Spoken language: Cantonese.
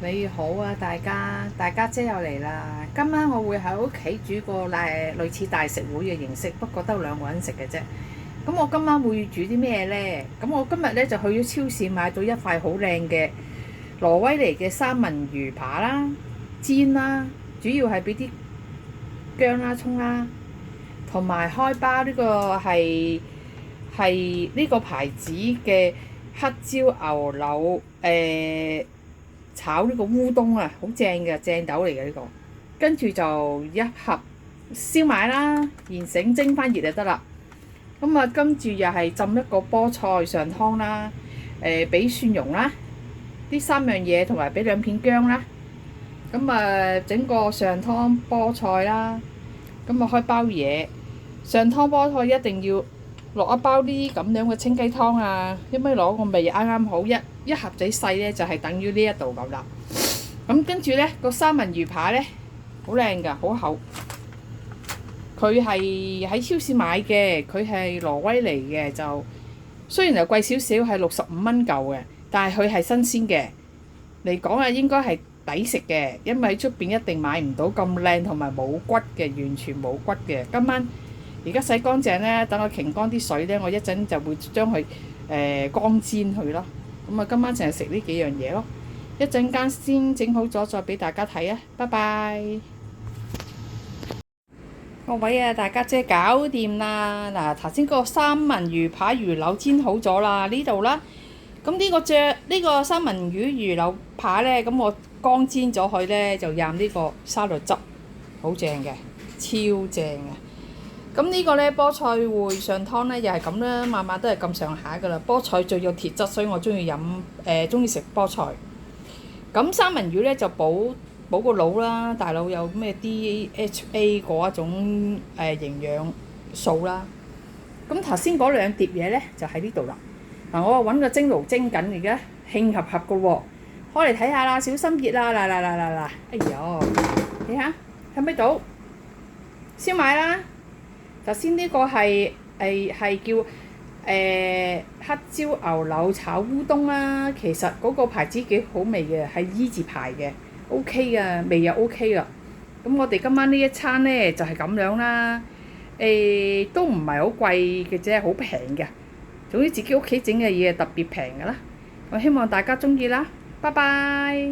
你好啊，大家姐又嚟啦。今晚我會喺屋企煮個類似大食會嘅形式，不過得兩個人食嘅啫。咁我今晚會煮啲咩呢？咁我今日咧就去咗超市買到一塊好靚嘅挪威嚟嘅三文魚扒啦，煎啦，主要係俾啲薑啦、葱啦，同埋開包呢個係呢個牌子嘅黑椒牛柳炒呢個烏冬啊，好正嘅正豆嚟嘅呢個。跟住就一盒燒賣啦，現成蒸翻熱就得啦。咁啊，跟住又係浸一個菠菜上湯啦，俾蒜蓉啦，呢三樣嘢同埋俾兩片薑啦。咁啊，整個上湯菠菜啦，咁啊開包嘢。上湯菠菜一定要落一包啲咁樣嘅清雞湯啊，因為攞個味啱啱好，一盒仔細咧就係等於呢一度咁啦。咁跟住咧個三文魚扒咧好靚㗎，好厚。佢係喺超市買嘅，佢係挪威嚟嘅，就雖然係貴少少，係65蚊嚿嘅，但係佢係新鮮嘅嚟講啊，應該係抵食嘅，因為喺出邊一定買唔到咁靚同埋冇骨嘅，完全冇骨嘅。今晚而家洗乾淨咧，等我擎乾啲水咧，我一陣就會將佢乾煎佢咯。咁啊，今晚淨係食呢幾樣嘢咯。一陣間先整好咗再俾大家睇啊！拜拜。各位啊，大家姐搞掂啦！嗱，頭先嗰個三文魚扒魚柳煎好咗啦，呢度啦。咁呢個三文魚魚柳扒咧，咁我剛煎咗佢咧，就蘸呢個沙律汁，好正嘅，超正嘅。咁呢個咧菠菜燴上湯咧，又係咁啦，晚晚都係咁上下噶啦。菠菜最有鐵質，所以我中意中意食菠菜。咁三文魚咧就補個腦啦，大腦有咩 DHA 嗰一種營養素啦。咁頭先嗰兩碟嘢咧就喺呢度啦。嗱，我揾個蒸爐蒸緊，而家興合合嘅喎，開嚟睇下啦，小心熱啦！嗱，哎呦，睇下睇唔睇到？燒賣啦！頭先呢個係叫黑椒牛柳炒烏冬啦，其實嗰個牌子幾好味嘅，係 E 字牌嘅 ，OK 嘅，味又 OK 啦。咁我哋今晚呢一餐呢就係咁樣啦，都唔係好貴嘅啫，好平嘅。總之自己屋企整嘅嘢特別平嘅啦。我希望大家中意啦，拜拜。